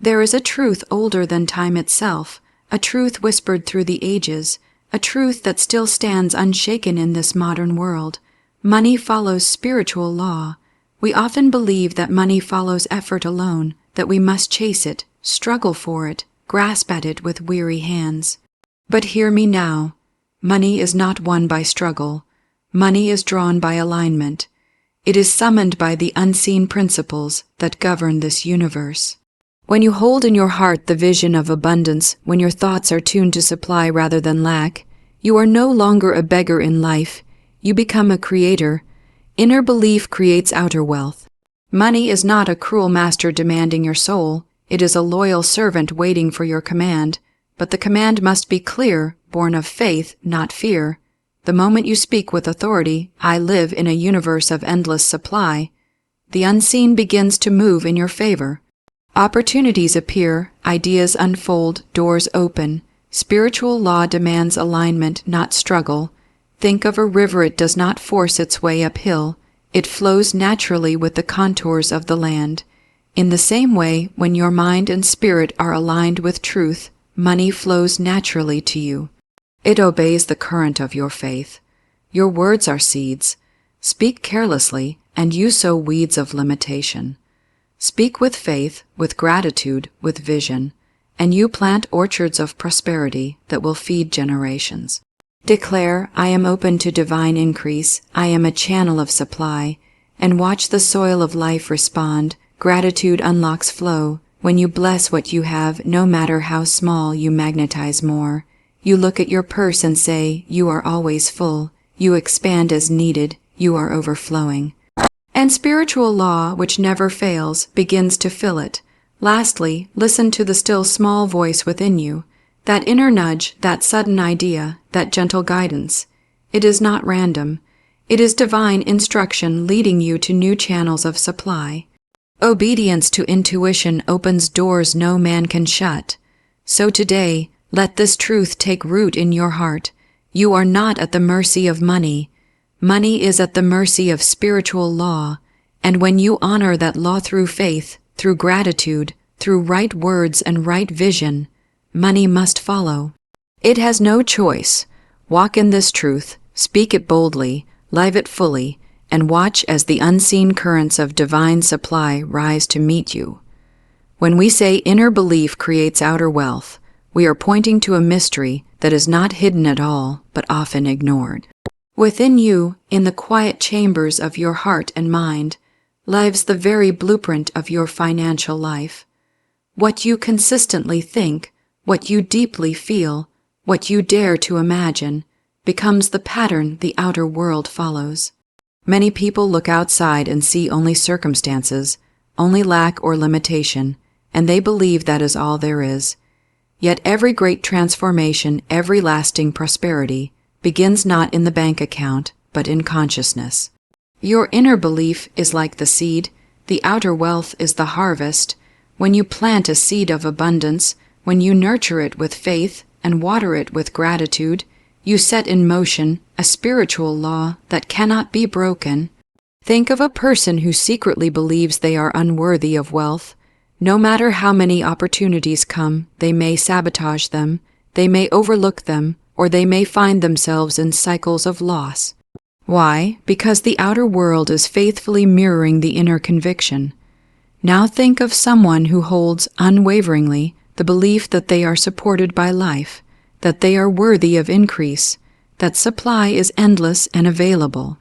There is a truth older than time itself, a truth whispered through the ages, a truth that still stands unshaken in this modern world. Money follows spiritual law. We often believe that money follows effort alone, that we must chase it, struggle for it, grasp at it with weary hands. But hear me now. Money is not won by struggle. Money is drawn by alignment. It is summoned by the unseen principles that govern this universe. When you hold in your heart the vision of abundance, when your thoughts are tuned to supply rather than lack, you are no longer a beggar in life. You become a creator. Inner belief creates outer wealth. Money is not a cruel master demanding your soul. It is a loyal servant waiting for your command. But the command must be clear, born of faith, not fear. The moment you speak with authority, I live in a universe of endless supply, the unseen begins to move in your favor. Opportunities appear, ideas unfold, doors open. Spiritual law demands alignment, not struggle. Think of a river. It does not force its way uphill. It flows naturally with the contours of the land. In the same way, when your mind and spirit are aligned with truth, money flows naturally to you. It obeys the current of your faith. Your words are seeds. Speak carelessly, and you sow weeds of limitation. Speak with faith, with gratitude, with vision, and you plant orchards of prosperity that will feed generations. Declare, I am open to divine increase, I am a channel of supply, and watch the soil of life respond. Gratitude unlocks flow. When you bless what you have, no matter how small, you magnetize more. You look at your purse and say, you are always full. You expand as needed. You are overflowing. And spiritual law, which never fails, begins to fill it. Lastly, listen to the still small voice within you, that inner nudge, that sudden idea, that gentle guidance. It is not random. It is divine instruction leading you to new channels of supply. Obedience to intuition opens doors no man can shut. So today, let this truth take root in your heart. You are not at the mercy of money. Money is at the mercy of spiritual law, and when you honor that law through faith, through gratitude, through right words and right vision, money must follow. It has no choice. Walk in this truth, speak it boldly, live it fully, and watch as the unseen currents of divine supply rise to meet you. When we say inner belief creates outer wealth, we are pointing to a mystery that is not hidden at all, but often ignored. Within you, in the quiet chambers of your heart and mind, lives the very blueprint of your financial life. What you consistently think, what you deeply feel, what you dare to imagine, becomes the pattern the outer world follows. Many people look outside and see only circumstances, only lack or limitation, and they believe that is all there is. Yet every great transformation, every lasting prosperity, begins not in the bank account, but in consciousness. Your inner belief is like the seed, the outer wealth is the harvest. When you plant a seed of abundance, when you nurture it with faith and water it with gratitude, you set in motion a spiritual law that cannot be broken. Think of a person who secretly believes they are unworthy of wealth. No matter how many opportunities come, they may sabotage them, they may overlook them, or they may find themselves in cycles of loss. Why? Because the outer world is faithfully mirroring the inner conviction. Now think of someone who holds unwaveringly the belief that they are supported by life, that they are worthy of increase, that supply is endless and available.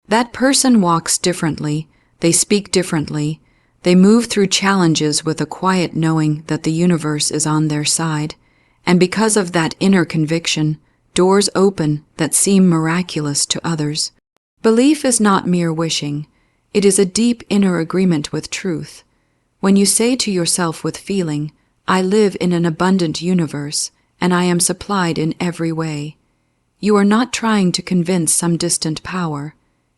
That person walks differently, they speak differently, they move through challenges with a quiet knowing that the universe is on their side, and because of that inner conviction, doors open that seem miraculous to others. Belief is not mere wishing. It is a deep inner agreement with truth. When you say to yourself with feeling, I live in an abundant universe, and I am supplied in every way, you are not trying to convince some distant power.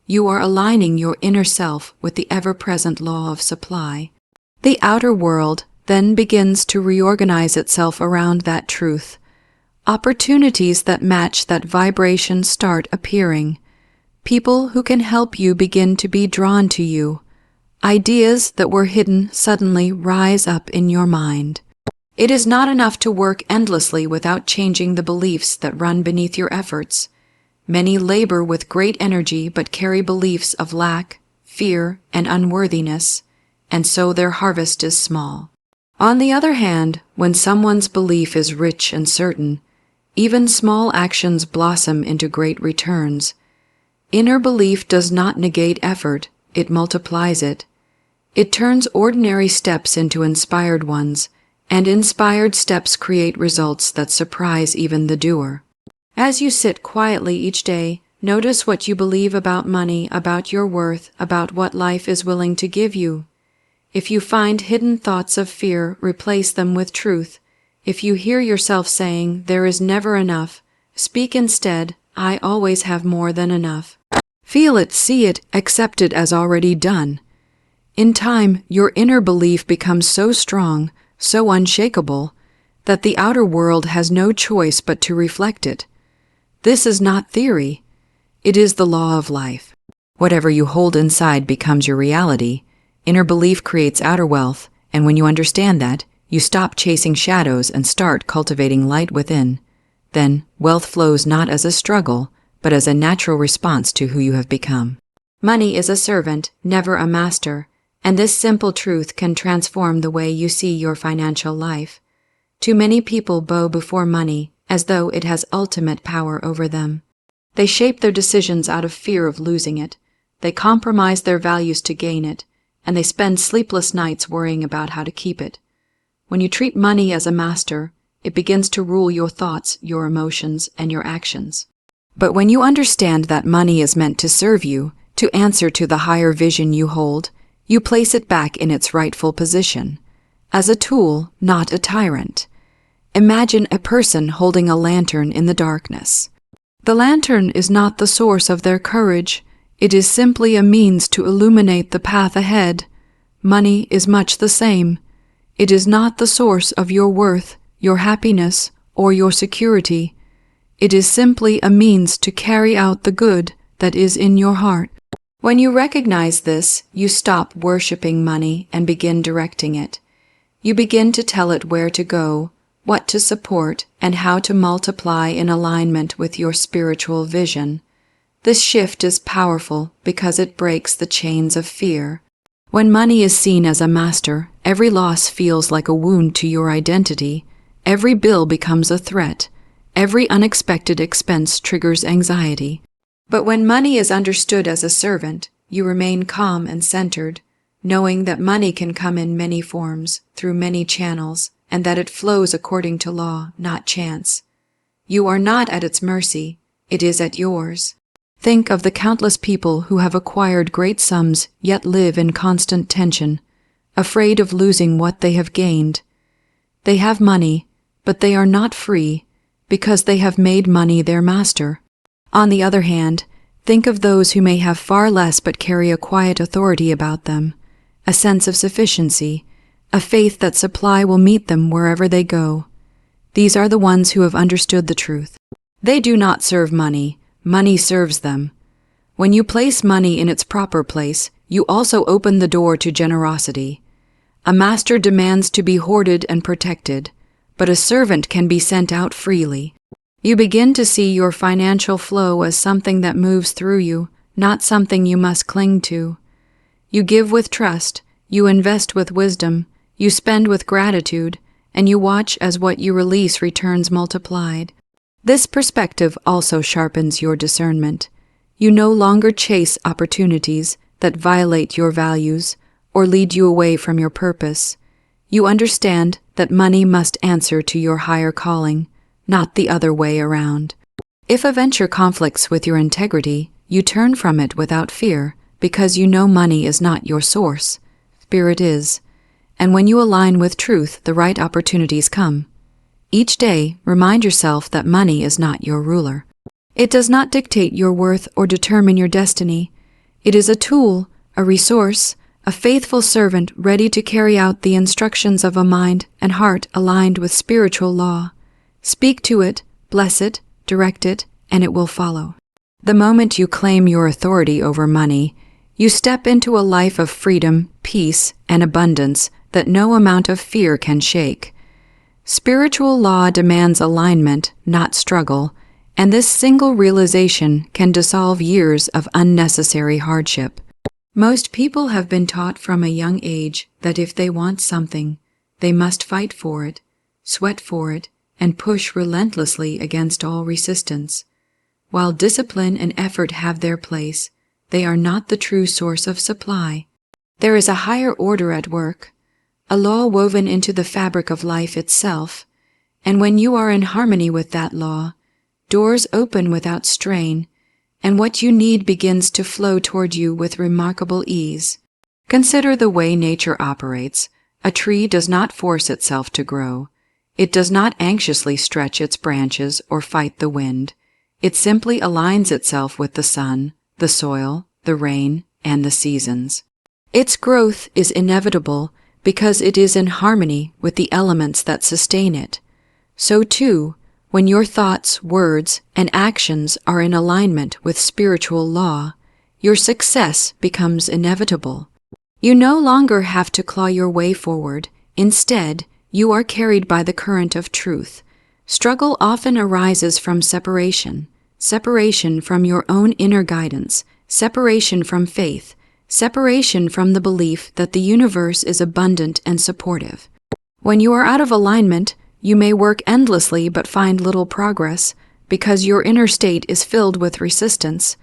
You are aligning your inner self with the ever-present law of supply. The outer world then begins to reorganize itself around that truth. Opportunities that match that vibration start appearing. People who can help you begin to be drawn to you. Ideas that were hidden suddenly rise up in your mind. It is not enough to work endlessly without changing the beliefs that run beneath your efforts. Many labor with great energy but carry beliefs of lack, fear, and unworthiness, and so their harvest is small. On the other hand, when someone's belief is rich and certain, even small actions blossom into great returns. Inner belief does not negate effort, it multiplies it. It turns ordinary steps into inspired ones, and inspired steps create results that surprise even the doer. As you sit quietly each day, notice what you believe about money, about your worth, about what life is willing to give you. If you find hidden thoughts of fear, replace them with truth. If you hear yourself saying, "There is never enough," speak instead, "I always have more than enough." Feel it, see it, accept it as already done. In time, your inner belief becomes so strong, so unshakable, that the outer world has no choice but to reflect it. This is not theory. It is the law of life. Whatever you hold inside becomes your reality. Inner belief creates outer wealth, and when you understand that, you stop chasing shadows and start cultivating light within. Then, wealth flows not as a struggle, but as a natural response to who you have become. Money is a servant, never a master, and this simple truth can transform the way you see your financial life. Too many people bow before money as though it has ultimate power over them. They shape their decisions out of fear of losing it. They compromise their values to gain it, and they spend sleepless nights worrying about how to keep it. When you treat money as a master, it begins to rule your thoughts, your emotions, and your actions. But when you understand that money is meant to serve you, to answer to the higher vision you hold, you place it back in its rightful position, as a tool, not a tyrant. Imagine a person holding a lantern in the darkness. The lantern is not the source of their courage, it is simply a means to illuminate the path ahead. Money is much the same. It is not the source of your worth, your happiness, or your security. It is simply a means to carry out the good that is in your heart. When you recognize this, you stop worshiping money and begin directing it. You begin to tell it where to go, what to support, and how to multiply in alignment with your spiritual vision. This shift is powerful because it breaks the chains of fear. When money is seen as a master, every loss feels like a wound to your identity. Every bill becomes a threat. Every unexpected expense triggers anxiety. But when money is understood as a servant, you remain calm and centered, knowing that money can come in many forms, through many channels, and that it flows according to law, not chance. You are not at its mercy, it is at yours. Think of the countless people who have acquired great sums yet live in constant tension, afraid of losing what they have gained. They have money, but they are not free, because they have made money their master. On the other hand, think of those who may have far less but carry a quiet authority about them, a sense of sufficiency, a faith that supply will meet them wherever they go. These are the ones who have understood the truth. They do not serve money, money serves them. When you place money in its proper place, you also open the door to generosity. A master demands to be hoarded and protected, but a servant can be sent out freely. You begin to see your financial flow as something that moves through you, not something you must cling to. You give with trust, you invest with wisdom, you spend with gratitude, and you watch as what you release returns multiplied. This perspective also sharpens your discernment. You no longer chase opportunities that violate your values or lead you away from your purpose. You understand that money must answer to your higher calling, not the other way around. If a venture conflicts with your integrity, you turn from it without fear, because you know money is not your source. Spirit is. And when you align with truth, the right opportunities come. Each day, remind yourself that money is not your ruler. It does not dictate your worth or determine your destiny. It is a tool, a resource, a faithful servant ready to carry out the instructions of a mind and heart aligned with spiritual law. Speak to it, bless it, direct it, and it will follow. The moment you claim your authority over money, You step into a life of freedom, peace, and abundance that no amount of fear can shake. Spiritual law demands alignment, not struggle, and this single realization can dissolve years of unnecessary hardship. Most people have been taught from a young age that if they want something, they must fight for it, sweat for it, and push relentlessly against all resistance. While discipline and effort have their place, they are not the true source of supply. There is a higher order at work, a law woven into the fabric of life itself, and when you are in harmony with that law, doors open without strain, and what you need begins to flow toward you with remarkable ease. Consider the way nature operates. A tree does not force itself to grow. It does not anxiously stretch its branches or fight the wind. It simply aligns itself with the sun, the soil, the rain, and the seasons. Its growth is inevitable because it is in harmony with the elements that sustain it. So too, when your thoughts, words, and actions are in alignment with spiritual law, your success becomes inevitable. You no longer have to claw your way forward. Instead, you are carried by the current of truth. Struggle often arises from separation from your own inner guidance, separation from faith, separation from the belief that the universe is abundant and supportive. When you are out of alignment, you may work endlessly but find little progress because your inner state is filled with resistance.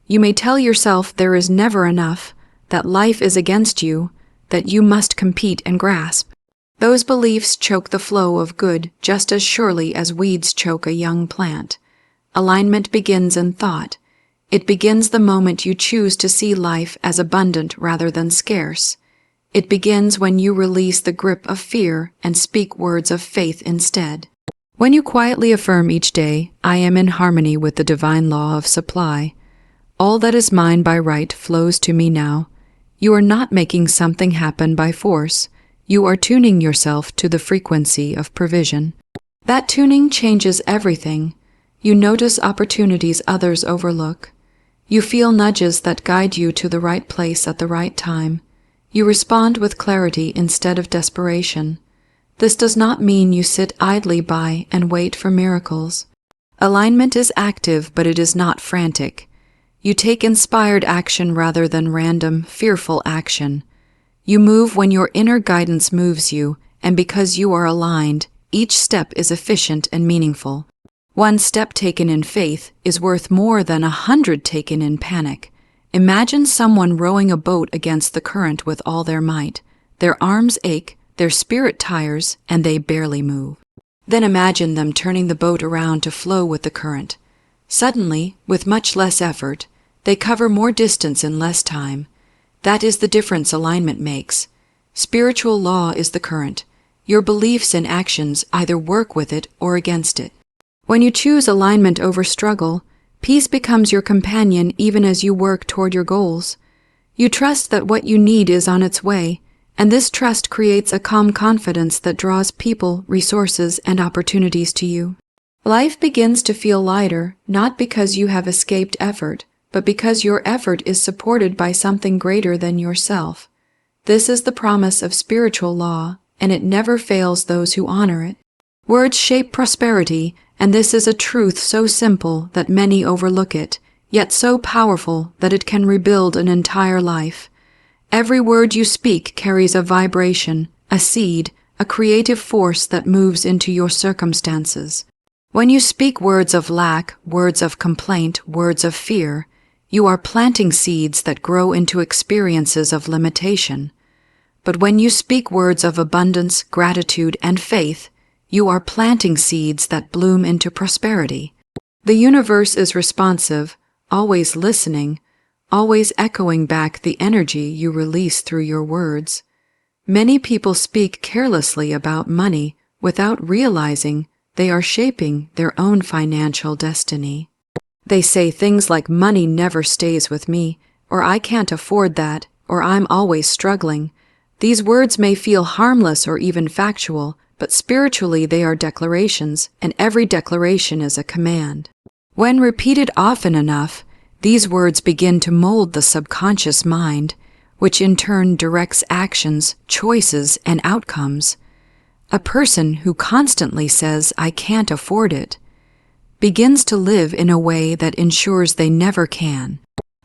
You may tell yourself there is never enough, that life is against you, that you must compete and grasp. Those beliefs choke the flow of good just as surely as weeds choke a young plant. Alignment begins in thought. It begins the moment you choose to see life as abundant rather than scarce. It begins when you release the grip of fear and speak words of faith instead. When you quietly affirm each day, "I am in harmony with the divine law of supply. All that is mine by right flows to me now," you are not making something happen by force. You are tuning yourself to the frequency of provision. That tuning changes everything. You notice opportunities others overlook. You feel nudges that guide you to the right place at the right time. You respond with clarity instead of desperation. This does not mean you sit idly by and wait for miracles. Alignment is active, but it is not frantic. You take inspired action rather than random, fearful action. You move when your inner guidance moves you, and because you are aligned, each step is efficient and meaningful. One step taken in faith is worth more than 100 taken in panic. Imagine someone rowing a boat against the current with all their might. Their arms ache, their spirit tires, and they barely move. Then imagine them turning the boat around to flow with the current. Suddenly, with much less effort, they cover more distance in less time. That is the difference alignment makes. Spiritual law is the current. Your beliefs and actions either work with it or against it. When you choose alignment over struggle, peace becomes your companion even as you work toward your goals. You trust that what you need is on its way, and this trust creates a calm confidence that draws people, resources, and opportunities to you. Life begins to feel lighter, not because you have escaped effort, but because your effort is supported by something greater than yourself. This is the promise of spiritual law, and it never fails those who honor it. Words shape prosperity, and this is a truth so simple that many overlook it, yet so powerful that it can rebuild an entire life. Every word you speak carries a vibration, a seed, a creative force that moves into your circumstances. When you speak words of lack, words of complaint, words of fear, you are planting seeds that grow into experiences of limitation. But when you speak words of abundance, gratitude, and faith, you are planting seeds that bloom into prosperity. The universe is responsive, always listening, always echoing back the energy you release through your words. Many people speak carelessly about money without realizing they are shaping their own financial destiny. They say things like "money never stays with me," or "I can't afford that," or "I'm always struggling." These words may feel harmless or even factual, but spiritually they are declarations, and every declaration is a command. When repeated often enough, These words begin to mold the subconscious mind, which in turn directs actions, choices, and outcomes. A person who constantly says, "I can't afford it," begins to live in a way that ensures they never can.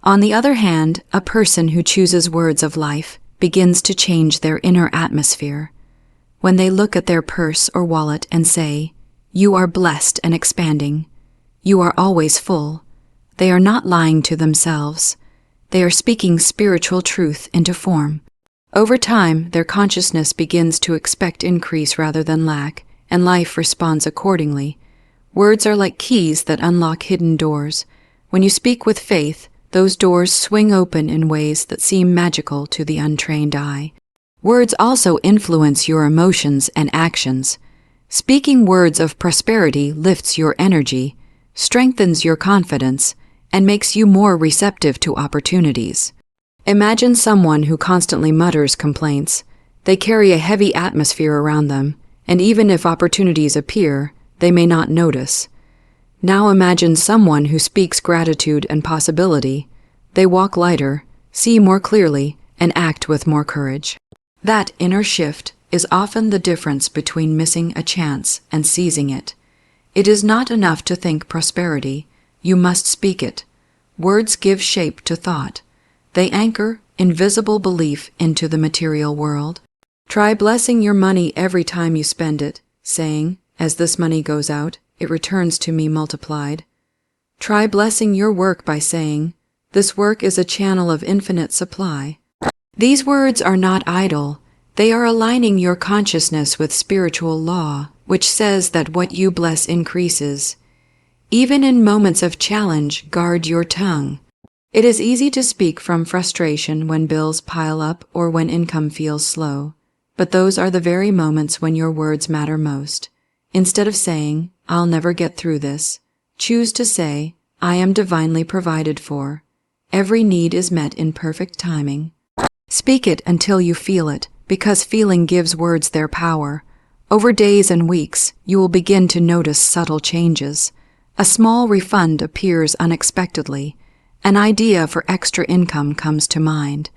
On the other hand, a person who chooses words of life begins to change their inner atmosphere. When they look at their purse or wallet and say, "You are blessed and expanding. You are always full," they are not lying to themselves. They are speaking spiritual truth into form. Over time, their consciousness begins to expect increase rather than lack, and life responds accordingly. Words are like keys that unlock hidden doors. When you speak with faith, those doors swing open in ways that seem magical to the untrained eye. Words also influence your emotions and actions. Speaking words of prosperity lifts your energy, strengthens your confidence, and makes you more receptive to opportunities. Imagine someone who constantly mutters complaints. They carry a heavy atmosphere around them, and even if opportunities appear, they may not notice. Now imagine someone who speaks gratitude and possibility. They walk lighter, see more clearly, and act with more courage. That inner shift is often the difference between missing a chance and seizing it. It is not enough to think prosperity. You must speak it. Words give shape to thought. They anchor invisible belief into the material world. Try blessing your money every time you spend it, saying, "As this money goes out, it returns to me multiplied." Try blessing your work by saying, "This work is a channel of infinite supply." These words are not idle. They are aligning your consciousness with spiritual law, which says that what you bless increases. Even in moments of challenge, guard your tongue. It is easy to speak from frustration when bills pile up or when income feels slow, but those are the very moments when your words matter most. Instead of saying, "I'll never get through this," choose to say, "I am divinely provided for. Every need is met in perfect timing." Speak it until you feel it, because feeling gives words their power. Over days and weeks, you will begin to notice subtle changes. A small refund appears unexpectedly. An idea for extra income comes to mind.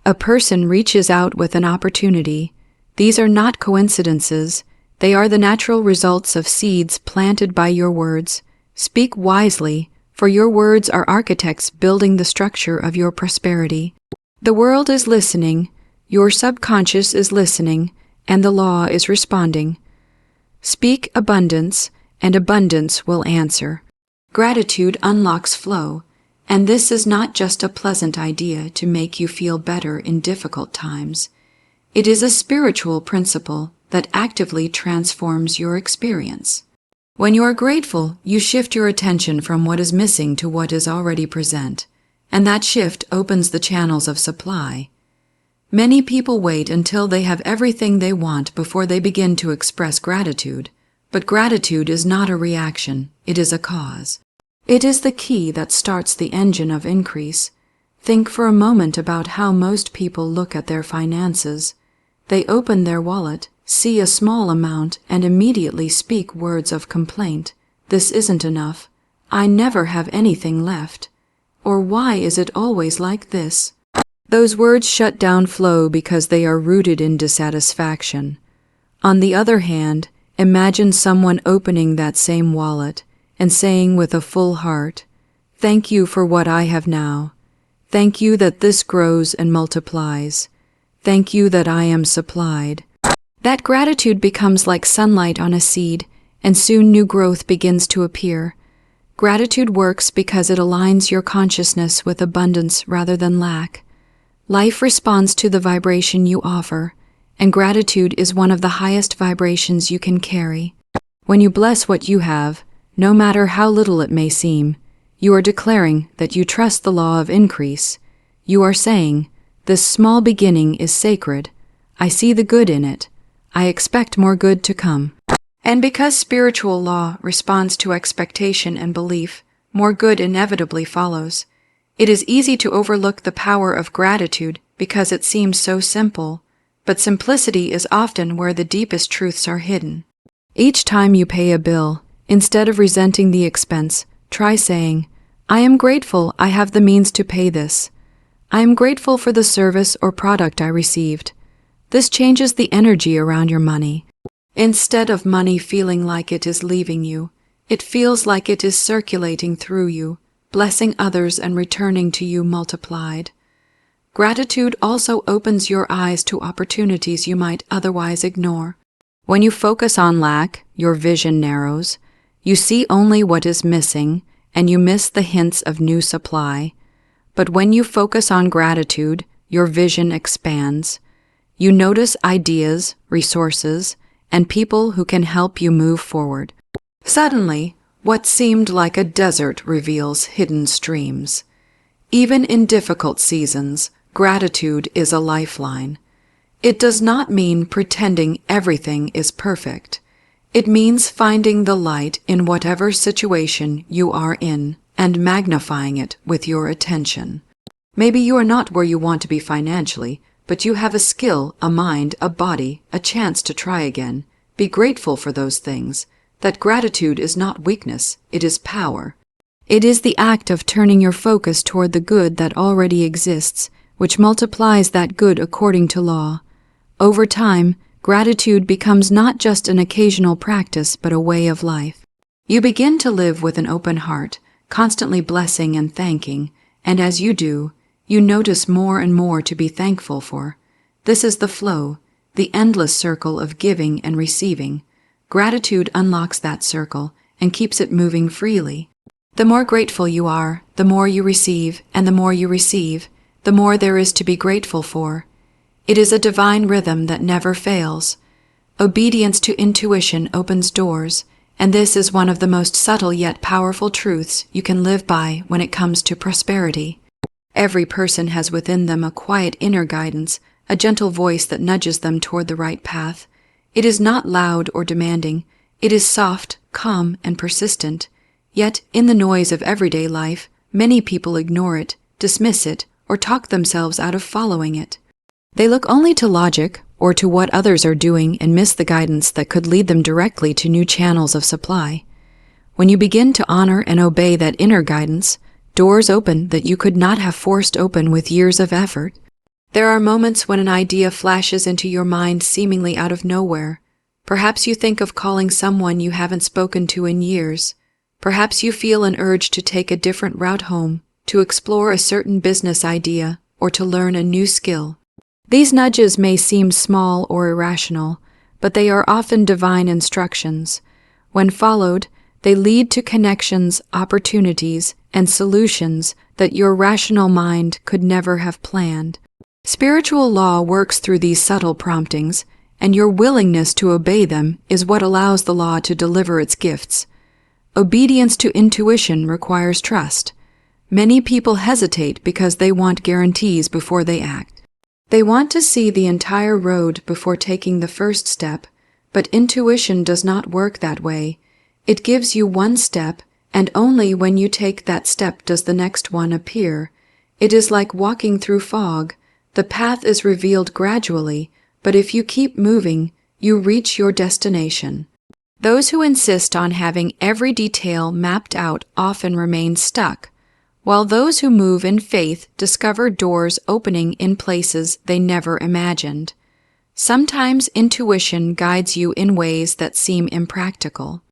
A person reaches out with an opportunity. These are not coincidences. They are the natural results of seeds planted by your words. Speak wisely, for your words are architects building the structure of your prosperity. The world is listening, your subconscious is listening, and the law is responding. Speak abundance, and abundance will answer. Gratitude unlocks flow, and this is not just a pleasant idea to make you feel better in difficult times. It is a spiritual principle that actively transforms your experience. When you are grateful, you shift your attention from what is missing to what is already present, and that shift opens the channels of supply. Many people wait until they have everything they want before they begin to express gratitude, but gratitude is not a reaction, it is a cause. It is the key that starts the engine of increase. Think for a moment about how most people look at their finances. They open their wallet, see a small amount, and immediately speak words of complaint. "This isn't enough. I never have anything left." Or "Why is it always like this?" Those words shut down flow because they are rooted in dissatisfaction. On the other hand, imagine someone opening that same wallet and saying with a full heart, "Thank you for what I have now. Thank you that this grows and multiplies. Thank you that I am supplied." That gratitude becomes like sunlight on a seed, and soon new growth begins to appear. Gratitude works because it aligns your consciousness with abundance rather than lack. Life responds to the vibration you offer, and gratitude is one of the highest vibrations you can carry. When you bless what you have, no matter how little it may seem, you are declaring that you trust the law of increase. You are saying, "This small beginning is sacred. I see the good in it. I expect more good to come." And because spiritual law responds to expectation and belief, more good inevitably follows. It is easy to overlook the power of gratitude because it seems so simple, but simplicity is often where the deepest truths are hidden. Each time you pay a bill, instead of resenting the expense, try saying, I am grateful I have the means to pay this. I am grateful for the service or product I received. This changes the energy around your money. Instead of money feeling like it is leaving you, it feels like it is circulating through you, blessing others and returning to you multiplied. Gratitude also opens your eyes to opportunities you might otherwise ignore. When you focus on lack, your vision narrows. You see only what is missing, and you miss the hints of new supply. But when you focus on gratitude, your vision expands. You notice ideas, resources, and people who can help you move forward. Suddenly, what seemed like a desert reveals hidden streams. Even in difficult seasons, gratitude is a lifeline. It does not mean pretending everything is perfect. It means finding the light in whatever situation you are in and magnifying it with your attention. Maybe you are not where you want to be financially, but you have a skill, a mind, a body, a chance to try again. Be grateful for those things. That gratitude is not weakness, it is power. It is the act of turning your focus toward the good that already exists, which multiplies that good according to law. Over time, gratitude becomes not just an occasional practice but a way of life. You begin to live with an open heart, constantly blessing and thanking, and as you do, you notice more and more to be thankful for. This is the flow, the endless circle of giving and receiving. Gratitude unlocks that circle and keeps it moving freely. The more grateful you are, the more you receive, and the more you receive, the more there is to be grateful for. It is a divine rhythm that never fails. Obedience to intuition opens doors, and this is one of the most subtle yet powerful truths you can live by when it comes to prosperity. Every person has within them a quiet inner guidance, a gentle voice that nudges them toward the right path. It is not loud or demanding. It is soft, calm, and persistent. Yet, in the noise of everyday life, many people ignore it, dismiss it, or talk themselves out of following it. They look only to logic or to what others are doing and miss the guidance that could lead them directly to new channels of supply. When you begin to honor and obey that inner guidance, doors open that you could not have forced open with years of effort. There are moments when an idea flashes into your mind seemingly out of nowhere. Perhaps you think of calling someone you haven't spoken to in years. Perhaps you feel an urge to take a different route home, to explore a certain business idea, or to learn a new skill. These nudges may seem small or irrational, but they are often divine instructions. When followed, they lead to connections, opportunities, and solutions that your rational mind could never have planned. Spiritual law works through these subtle promptings, and your willingness to obey them is what allows the law to deliver its gifts. Obedience to intuition requires trust. Many people hesitate because they want guarantees before they act. They want to see the entire road before taking the first step, but intuition does not work that way. It gives you one step, and only when you take that step does the next one appear. It is like walking through fog. The path is revealed gradually, but if you keep moving, you reach your destination. Those who insist on having every detail mapped out often remain stuck, while those who move in faith discover doors opening in places they never imagined. Sometimes intuition guides you in ways that seem impractical.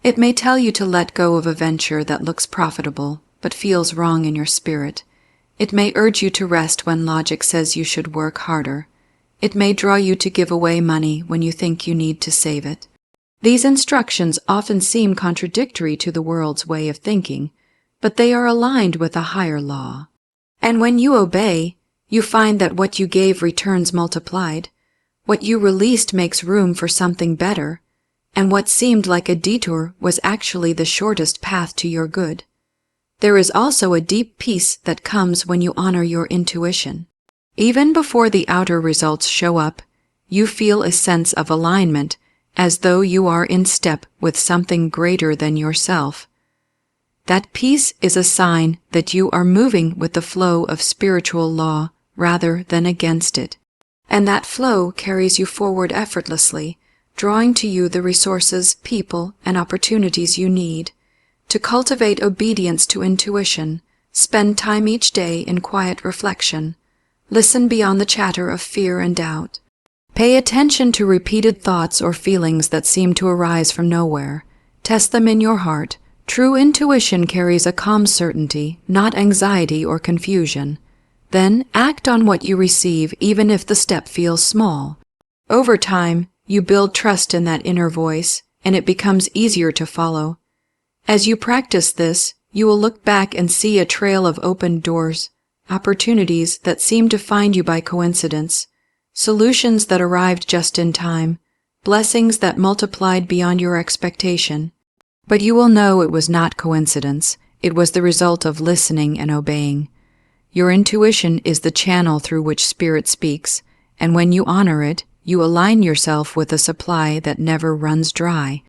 It may tell you to let go of a venture that looks profitable, but feels wrong in your spirit. It may urge you to rest when logic says you should work harder. It may draw you to give away money when you think you need to save it. These instructions often seem contradictory to the world's way of thinking, but they are aligned with a higher law. And when you obey, you find that what you gave returns multiplied. What you released makes room for something better, and what seemed like a detour was actually the shortest path to your good. There is also a deep peace that comes when you honor your intuition. Even before the outer results show up, you feel a sense of alignment, as though you are in step with something greater than yourself. That peace is a sign that you are moving with the flow of spiritual law rather than against it. And that flow carries you forward effortlessly, drawing to you the resources, people, and opportunities you need. To cultivate obedience to intuition, spend time each day in quiet reflection. Listen beyond the chatter of fear and doubt. Pay attention to repeated thoughts or feelings that seem to arise from nowhere. Test them in your heart. True intuition carries a calm certainty, not anxiety or confusion. Then act on what you receive even if the step feels small. Over time, you build trust in that inner voice, and it becomes easier to follow. As you practice this, you will look back and see a trail of opened doors, opportunities that seemed to find you by coincidence, solutions that arrived just in time, blessings that multiplied beyond your expectation. But you will know it was not coincidence. It was the result of listening and obeying. Your intuition is the channel through which Spirit speaks, and when you honor it, you align yourself with a supply that never runs dry.